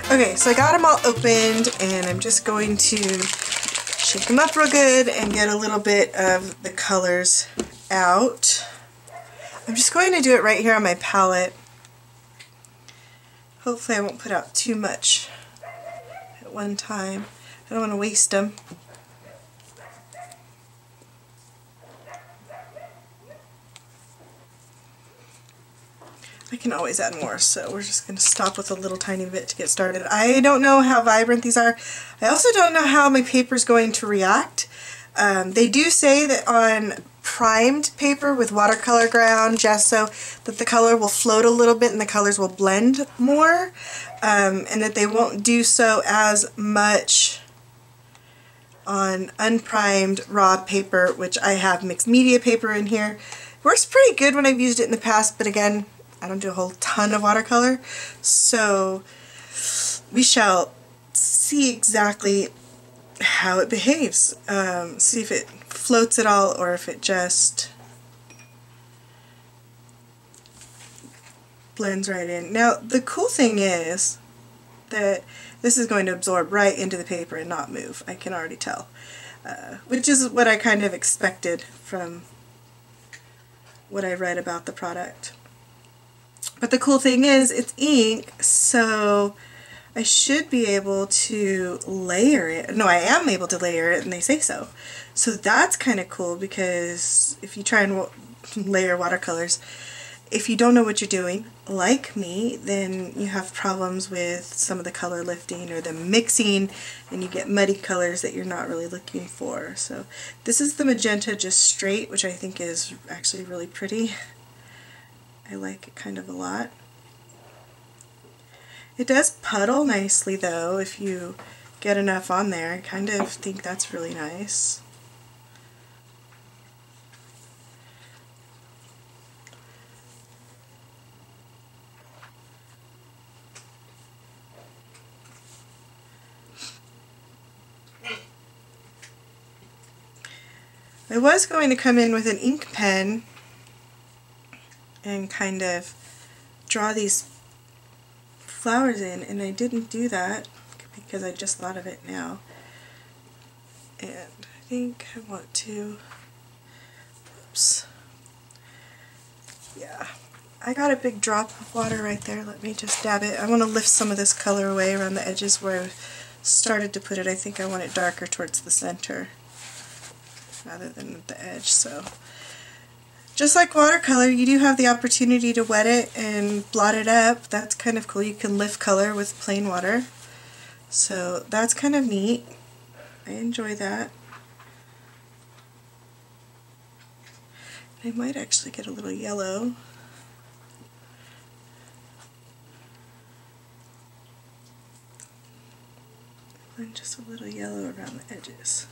Okay, so I got them all opened and I'm just going to shake them up real good and get a little bit of the colors out. I'm just going to do it right here on my palette. Hopefully I won't put out too much at one time. I don't want to waste them. I can always add more, so we're just going to stop with a little tiny bit to get started. I don't know how vibrant these are. I also don't know how my paper is going to react. They do say that on primed paper with watercolor ground, gesso, that the color will float a little bit and the colors will blend more, and that they won't do so as much on unprimed raw paper, which I have mixed media paper in here. It works pretty good when I've used it in the past, but again, I don't do a whole ton of watercolor, so we shall see exactly how it behaves. See if it floats at all or if it just blends right in. Now the cool thing is that this is going to absorb right into the paper and not move. I can already tell, which is what I kind of expected from what I read about the product. But the cool thing is it's ink, so I should be able to layer it. No, I am able to layer it, and they say so. So that's kind of cool, because if you try and layer watercolors, if you don't know what you're doing, like me, then you have problems with some of the color lifting or the mixing, and you get muddy colors that you're not really looking for. So this is the magenta just straight, which I think is actually really pretty. I like it kind of a lot. It does puddle nicely though if you get enough on there. I kind of think that's really nice. I was going to come in with an ink pen and kind of draw these flowers in, and I didn't do that because I just thought of it now. And I think I want to, oops, yeah, I got a big drop of water right there. Let me just dab it. I want to lift some of this color away around the edges where I started to put it. I think I want it darker towards the center rather than at the edge. So just like watercolor, you do have the opportunity to wet it and blot it up. That's kind of cool. You can lift color with plain water. So that's kind of neat. I enjoy that. I might actually get a little yellow. And just a little yellow around the edges.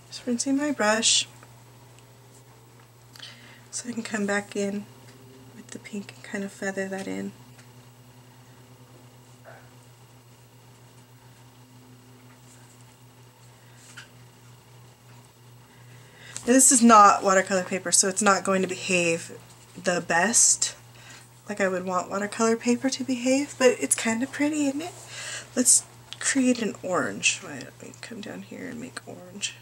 Just rinsing my brush so I can come back in with the pink and kind of feather that in. Now, this is not watercolor paper, so it's not going to behave the best like I would want watercolor paper to behave, but it's kind of pretty, isn't it? Let's create an orange. Why don't we come down here and make orange.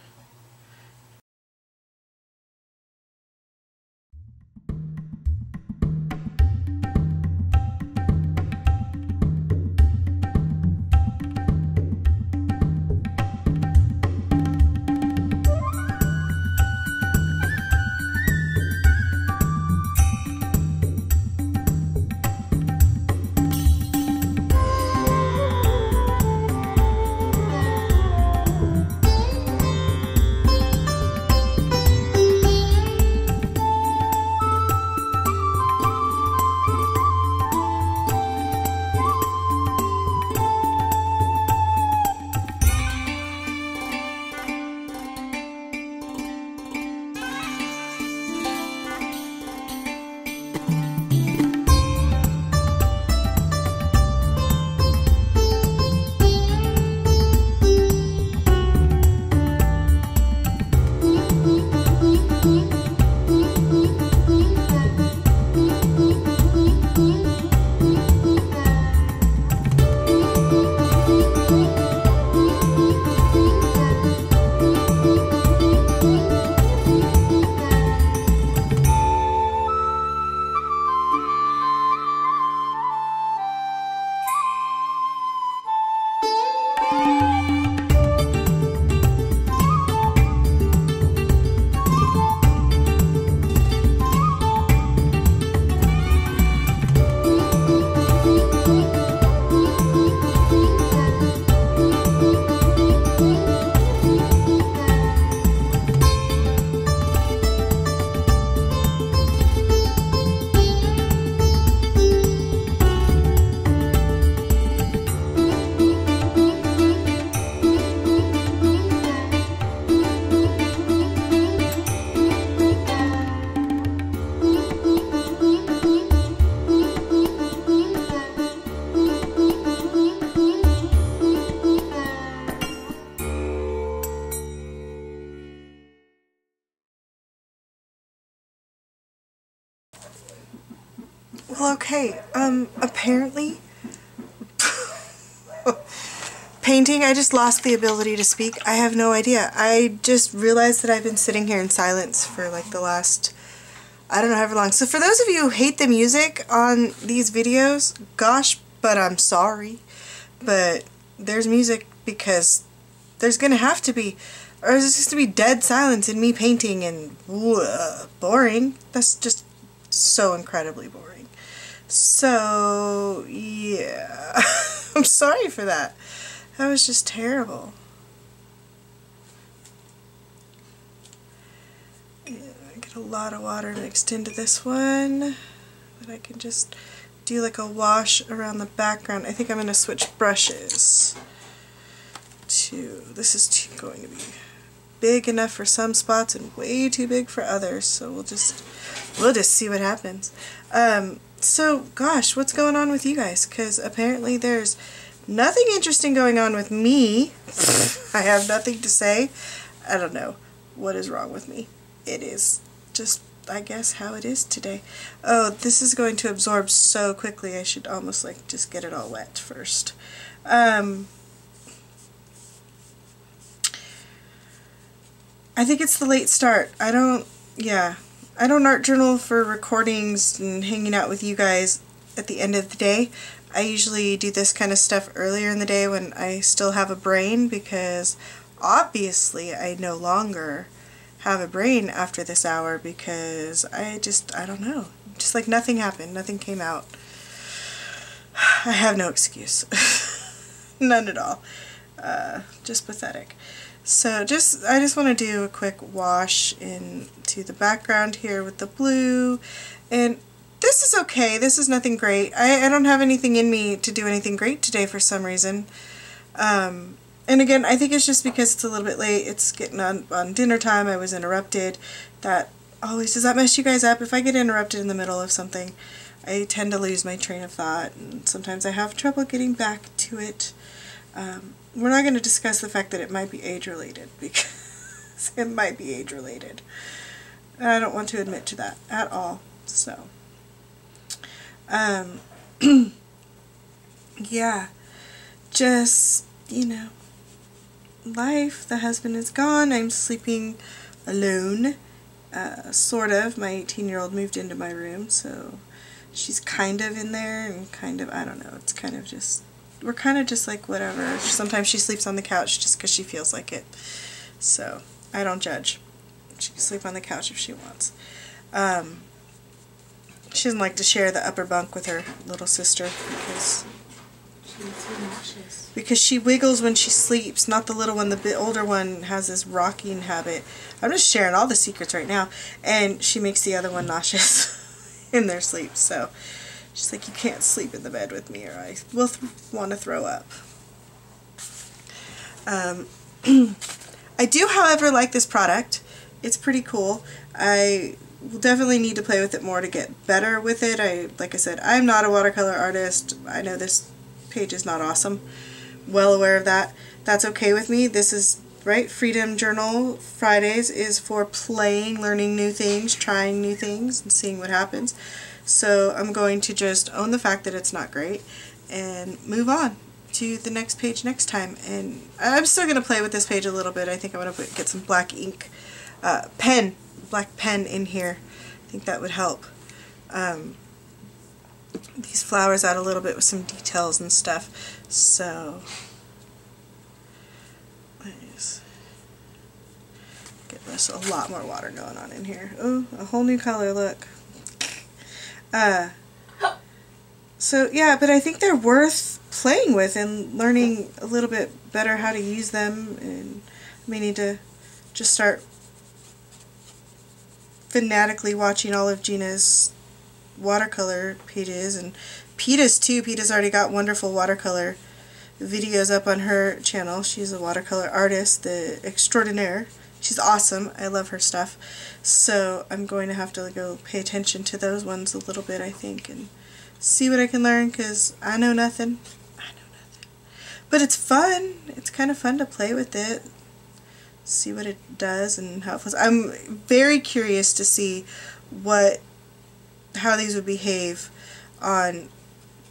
Well, okay, apparently painting, I just lost the ability to speak. I have no idea. I just realized that I've been sitting here in silence for like the last, I don't know, however long. So for those of you who hate the music on these videos, gosh, but I'm sorry. But there's music because there's gonna have to be, or there's just to be dead silence in me painting, and boring. That's just so incredibly boring. So yeah, I'm sorry for that. That was just terrible. Yeah, I get a lot of water mixed into this one, but I can just do like a wash around the background. I think I'm going to switch brushes to, this is going to be big enough for some spots and way too big for others, so we'll just see what happens. So gosh, what's going on with you guys? Because apparently there's nothing interesting going on with me. I have nothing to say. I don't know what is wrong with me. It is just, I guess, how it is today. Oh, this is going to absorb so quickly. I should almost like just get it all wet first. I think it's the late start. I don't art journal for recordings and hanging out with you guys at the end of the day. I usually do this kind of stuff earlier in the day when I still have a brain, because obviously I no longer have a brain after this hour, because I don't know. Just like nothing happened. Nothing came out. I have no excuse. None at all. Just pathetic. So I just want to do a quick wash into the background here with the blue, and this is okay. This is nothing great. I don't have anything in me to do anything great today for some reason. And again, I think it's just because it's a little bit late. It's getting on dinner time. I was interrupted. That always, does that mess you guys up? If I get interrupted in the middle of something, I tend to lose my train of thought, and sometimes I have trouble getting back to it. We're not going to discuss the fact that it might be age-related, because it might be age-related. And I don't want to admit to that at all. So, yeah, just, you know, life. The husband is gone. I'm sleeping alone, sort of. My 18-year-old moved into my room, so she's kind of in there, and kind of, I don't know, it's kind of just, we're kind of just like whatever. Sometimes she sleeps on the couch just because she feels like it. So, I don't judge. She can sleep on the couch if she wants. She doesn't like to share the upper bunk with her little sister because she wiggles when she sleeps. Not the little one, the older one has this rocking habit. I'm just sharing all the secrets right now. And she makes the other one nauseous in their sleep. So she's like, you can't sleep in the bed with me or I will want to throw up. I do, however, like this product. It's pretty cool. I will definitely need to play with it more to get better with it. Like I said, I'm not a watercolor artist. I know this page is not awesome. Well aware of that. That's okay with me. This is, right, Freedom Journal Fridays is for playing, learning new things, trying new things, and seeing what happens. So I'm going to just own the fact that it's not great and move on to the next page next time. And I'm still going to play with this page a little bit. I think I'm going to get some black ink, black pen in here. I think that would help these flowers out a little bit with some details and stuff. So let's get this, a lot more water going on in here. Oh, a whole new color, look. So yeah, but I think they're worth playing with and learning a little bit better how to use them, and I may need to just start fanatically watching all of Gina's watercolor pages, and Peta's too. Peta's already got wonderful watercolor videos up on her channel. She's a watercolor artist, the extraordinaire. She's awesome. I love her stuff. So I'm going to have to go pay attention to those ones a little bit, I think, and see what I can learn, because I know nothing. I know nothing. But it's fun. It's kind of fun to play with it. See what it does and how it feels. I'm very curious to see how these would behave on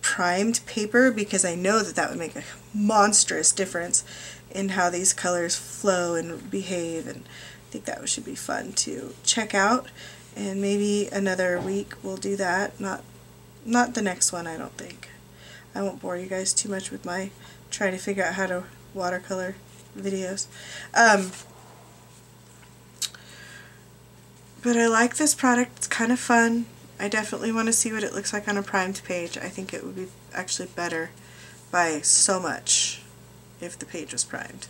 primed paper, because I know that that would make a monstrous difference in how these colors flow and behave, and I think that should be fun to check out. And maybe another week we'll do that. Not the next one, I don't think. I won't bore you guys too much with my trying to figure out how to watercolor videos. But I like this product. It's kind of fun. I definitely want to see what it looks like on a primed page. I think it would be actually better by so much if the page was primed.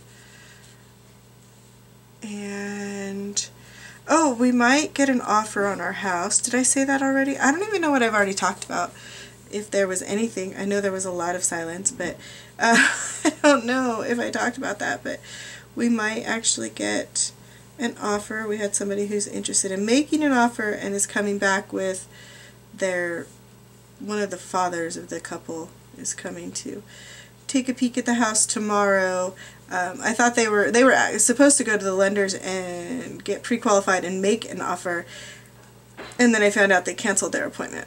And oh, we might get an offer on our house. Did I say that already? I don't even know what I've already talked about. If there was anything, I know there was a lot of silence, but I don't know if I talked about that, but we might actually get an offer. We had somebody who's interested in making an offer and is coming back with one of the fathers of the couple is coming to take a peek at the house tomorrow. I thought they were supposed to go to the lenders and get pre-qualified and make an offer, and then I found out they canceled their appointment.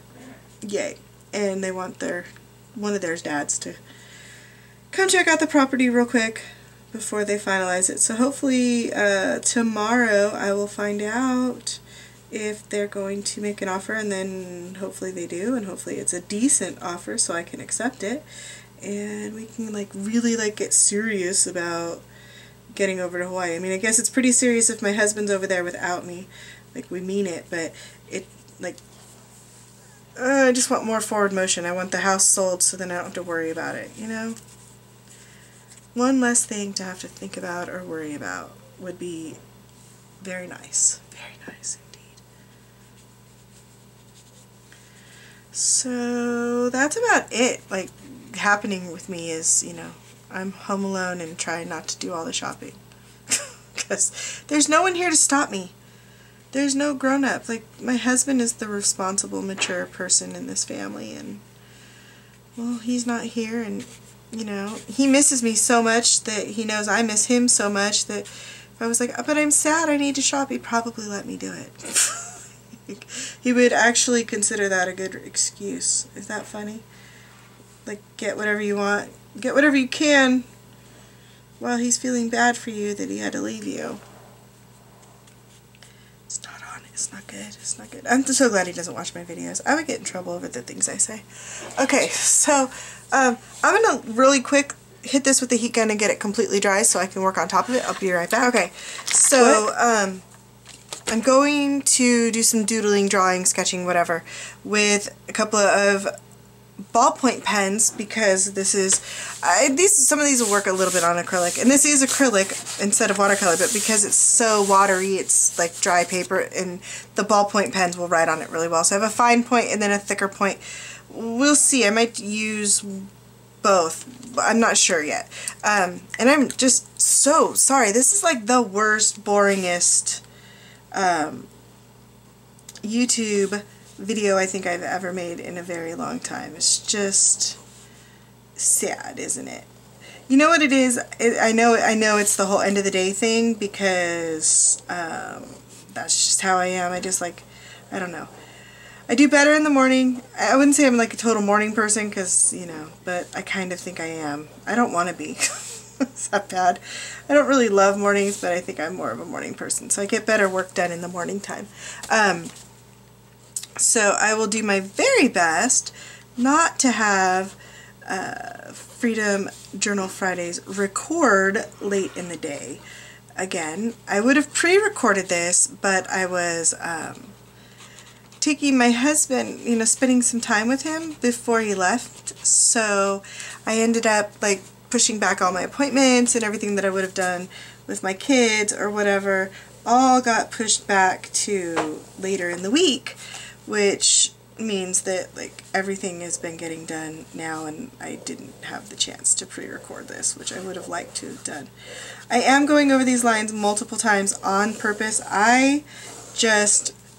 Yay. And they want one of their dads to come check out the property real quick before they finalize it. So hopefully tomorrow I will find out if they're going to make an offer, and then hopefully they do, and hopefully it's a decent offer so I can accept it, and we can really get serious about getting over to Hawaii. I mean, I guess it's pretty serious if my husband's over there without me. We mean it, but it I just want more forward motion. I want the house sold so then I don't have to worry about it, you know? One less thing to have to think about or worry about would be very nice. Very nice indeed. So that's about it. Happening with me is, you know, I'm home alone and trying not to do all the shopping. Because there's no one here to stop me. There's no grown-up. My husband is the responsible, mature person in this family, and, well, he's not here, and, you know, he misses me so much that he knows I miss him so much that if I was like, but I'm sad, I need to shop, he'd probably let me do it. He would actually consider that a good excuse. Is that funny? Get whatever you want, get whatever you can, while he's feeling bad for you that he had to leave you. It's not good. It's not good. I'm so glad he doesn't watch my videos. I would get in trouble over the things I say. Okay, so I'm going to really quick hit this with the heat gun and get it completely dry so I can work on top of it. I'll be right back. Okay, so I'm going to do some doodling, drawing, sketching, whatever, with a couple of ballpoint pens, because some of these will work a little bit on acrylic, and this is acrylic instead of watercolor, but because it's so watery, it's like dry paper, and the ballpoint pens will write on it really well. So I have a fine point and then a thicker point. We'll see. I might use both. I'm not sure yet. And I'm just so sorry. This is the worst, boringest YouTube video I think I've ever made in a very long time. It's just sad, isn't it? You know what it is? I know it's the whole end of the day thing, because that's just how I am. I just I don't know. I do better in the morning. I wouldn't say I'm a total morning person, because, you know, but I kind of think I am. I don't want to be. It's not bad. I don't really love mornings, but I think I'm more of a morning person, so I get better work done in the morning time. So I will do my very best not to have Freedom Journal Fridays record late in the day. Again, I would have pre-recorded this, but I was taking my husband, you know, spending some time with him before he left, so I ended up pushing back all my appointments and everything that I would have done with my kids or whatever, all got pushed back to later in the week, which means that everything has been getting done now, and I didn't have the chance to pre-record this, which I would have liked to have done. I am going over these lines multiple times on purpose. I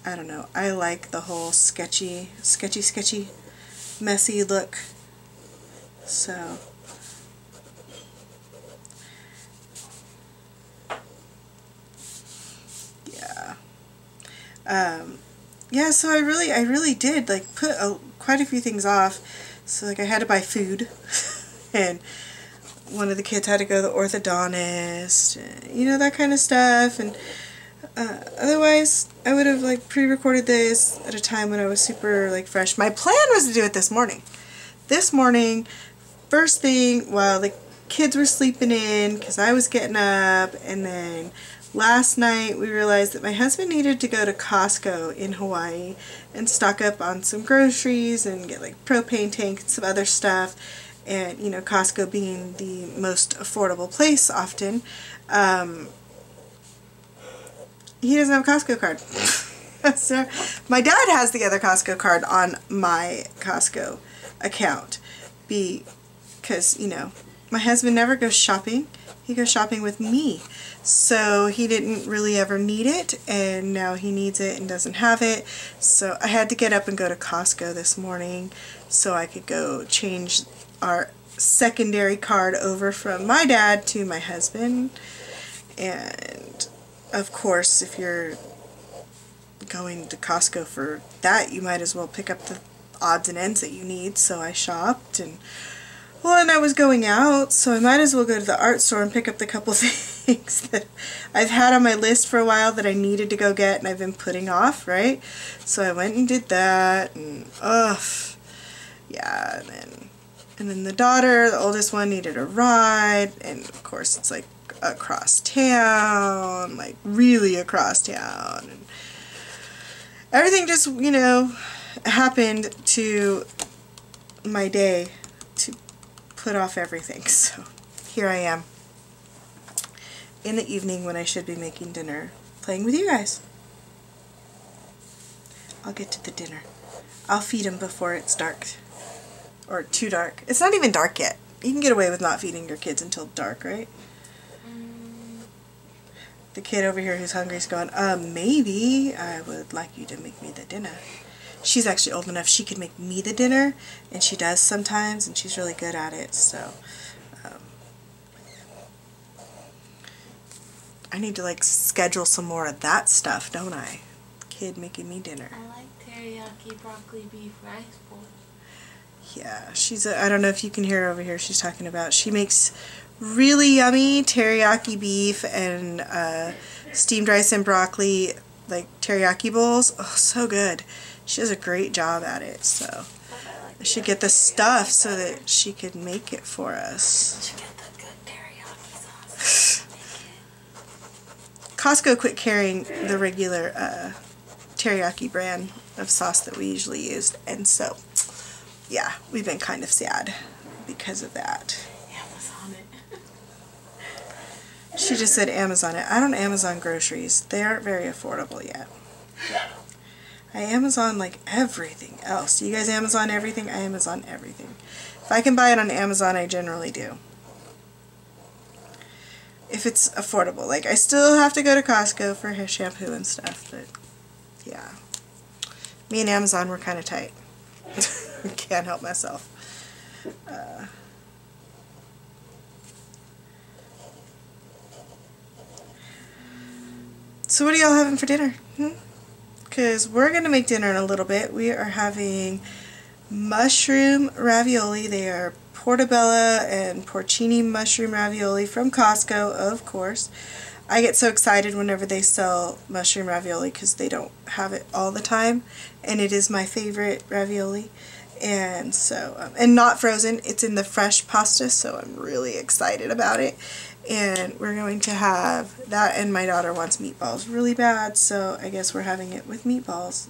don't know, I like the whole sketchy, messy look. So yeah. Yeah, so I really did put quite a few things off. So like I had to buy food and one of the kids had to go to the orthodontist, you know, that kind of stuff. And otherwise I would have like pre-recorded this at a time when I was super like fresh. My plan was to do it this morning. This morning, first thing, while the kids were sleeping in because I was getting up, and then last night we realized that my husband needed to go to Costco in Hawaii and stock up on some groceries and get like propane tank and some other stuff. And you know, Costco being the most affordable place often, he doesn't have a Costco card. So my dad has the other Costco card on my Costco account because, you know, my husband never goes shopping. He goes shopping with me. So he didn't really ever need it, and now he needs it and doesn't have it. So I had to get up and go to Costco this morning so I could go change our secondary card over from my dad to my husband. And of course, if you're going to Costco for that, you might as well pick up the odds and ends that you need. So I shopped, and well, and I was going out, so I might as well go to the art store and pick up the couple things that I've had on my list for a while that I needed to go get and I've been putting off, right? So I went and did that, and yeah, and then the daughter, the oldest one, needed a ride, and of course it's like across town, like really across town, and everything just, you know, happened to my day to put off everything. So here I am in the evening when I should be making dinner, playing with you guys. I'll get to the dinner. I'll feed him before it's dark, or too dark. It's not even dark yet. You can get away with not feeding your kids until dark, right? The kid over here who's hungry is going, maybe I would like you to make me the dinner. She's actually old enough she can make me the dinner, and she does sometimes, and she's really good at it. So I need to like schedule some more of that stuff, don't I? Kid making me dinner. I like teriyaki broccoli beef rice bowl. Yeah, I don't know if you can hear her over here, she's talking about, she makes really yummy teriyaki beef and steamed rice and broccoli, like teriyaki bowls. Oh, so good. She does a great job at it, so I should get the stuff so that she could make it for us. Should get the good teriyaki sauce. Costco quit carrying the regular teriyaki brand of sauce that we usually used, and so yeah, we've been kind of sad because of that. Amazon it. She just said Amazon it. I don't Amazon groceries. They aren't very affordable yet. I Amazon like everything else. Do you guys Amazon everything? I Amazon everything. If I can buy it on Amazon, I generally do. If it's affordable. Like, I still have to go to Costco for hair shampoo and stuff, but yeah. Me and Amazon were kind of tight. Can't help myself. So what are y'all having for dinner? Because we're going to make dinner in a little bit. We are having mushroom ravioli. They are portobello and porcini mushroom ravioli from Costco, of course. I get so excited whenever they sell mushroom ravioli because they don't have it all the time, and it is my favorite ravioli. And so, and not frozen, it's in the fresh pasta, so I'm really excited about it. And we're going to have that, and my daughter wants meatballs really bad, so I guess we're having it with meatballs.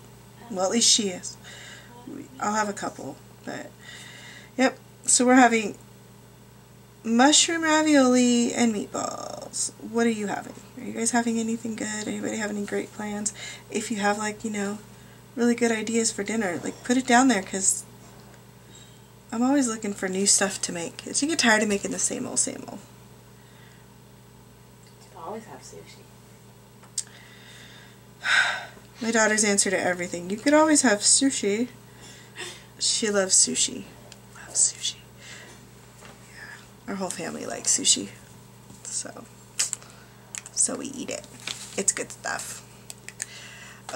Well, at least she is. I'll have a couple, but yep. So we're having mushroom ravioli and meatballs. What are you having? Are you guys having anything good? Anybody have any great plans? If you have, like, you know, really good ideas for dinner, like, put it down there, because I'm always looking for new stuff to make. You get tired of making the same old, same old. Always have sushi. My daughter's answer to everything. You could always have sushi. She loves sushi. Loves sushi. Yeah. Our whole family likes sushi. So we eat it. It's good stuff.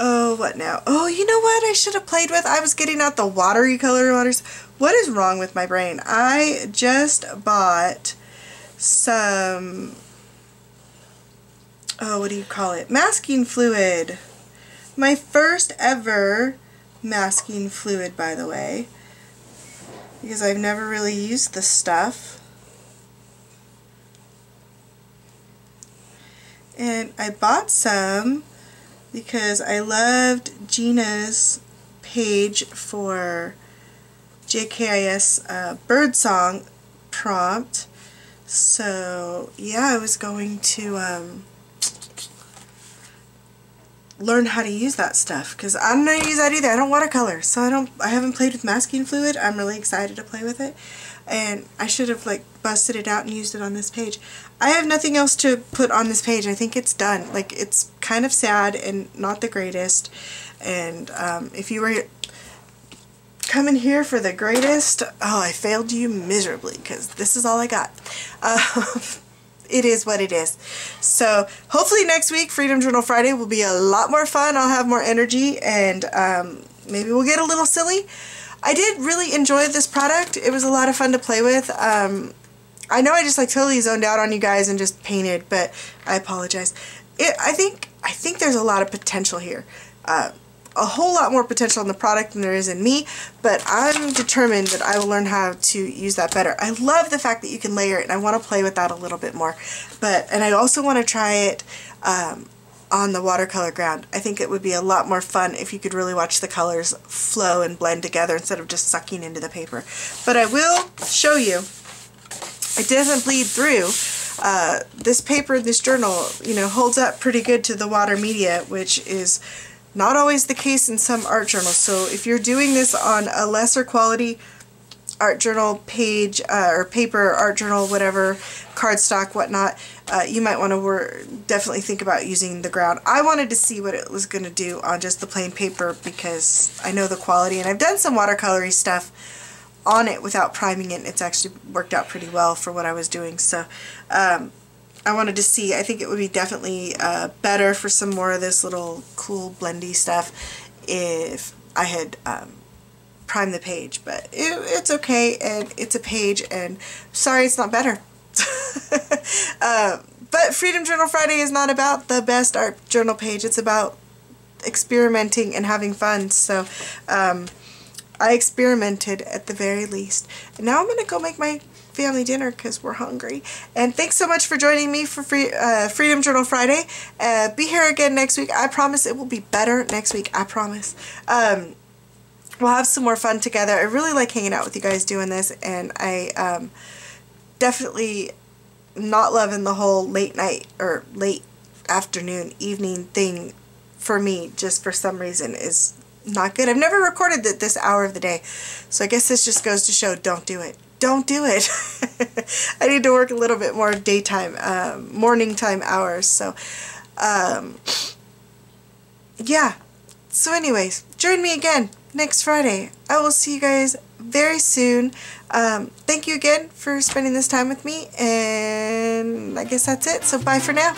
Oh, what now? Oh, you know what I should have played with? I was getting out the watery color waters. What is wrong with my brain? I just bought some, oh, what do you call it? Masking fluid. My first ever masking fluid, by the way, because I've never really used this stuff. And I bought some because I loved Gina's page for JKIS birdsong prompt. So yeah, I was going to learn how to use that stuff because I don't know how to use that either. I don't watercolor, so I haven't played with masking fluid. I'm really excited to play with it, and I should have like busted it out and used it on this page. I have nothing else to put on this page. I think it's done. Like, it's kind of sad and not the greatest, and if you were coming here for the greatest, oh, I failed you miserably because this is all I got. It is what it is. So hopefully next week, Freedom Journal Friday, will be a lot more fun. I'll have more energy, and maybe we'll get a little silly. I did really enjoy this product. It was a lot of fun to play with. I know I just like totally zoned out on you guys and just painted, but I apologize. I think there's a lot of potential here. A whole lot more potential in the product than there is in me, but I'm determined that I will learn how to use that better. I love the fact that you can layer it, and I want to play with that a little bit more. And I also want to try it on the watercolor ground. I think it would be a lot more fun if you could really watch the colors flow and blend together instead of just sucking into the paper. But I will show you. It doesn't bleed through. This paper, this journal, you know, holds up pretty good to the water media, which is not always the case in some art journals. So if you're doing this on a lesser quality art journal page or paper, art journal, whatever, cardstock, whatnot, you might want to definitely think about using the ground. I wanted to see what it was going to do on just the plain paper because I know the quality, and I've done some watercolory stuff on it without priming it, and it's actually worked out pretty well for what I was doing. So I wanted to see. I think it would be definitely better for some more of this little cool blendy stuff if I had primed the page, but it's okay, and it's a page, and sorry it's not better. But Freedom Journal Friday is not about the best art journal page. It's about experimenting and having fun. So I experimented at the very least. And now I'm going to go make my family dinner because we're hungry. And thanks so much for joining me for Freedom Journal Friday. Be here again next week. I promise it will be better next week. I promise. We'll have some more fun together. I really like hanging out with you guys doing this, and I definitely not loving the whole late night or late afternoon, evening thing for me, just for some reason is not good. I've never recorded it this hour of the day, so I guess this just goes to show, don't do it. Don't do it. I need to work a little bit more daytime, morning time hours. So, yeah. So anyways, join me again next Friday. I will see you guys very soon. Thank you again for spending this time with me, and I guess that's it. So bye for now.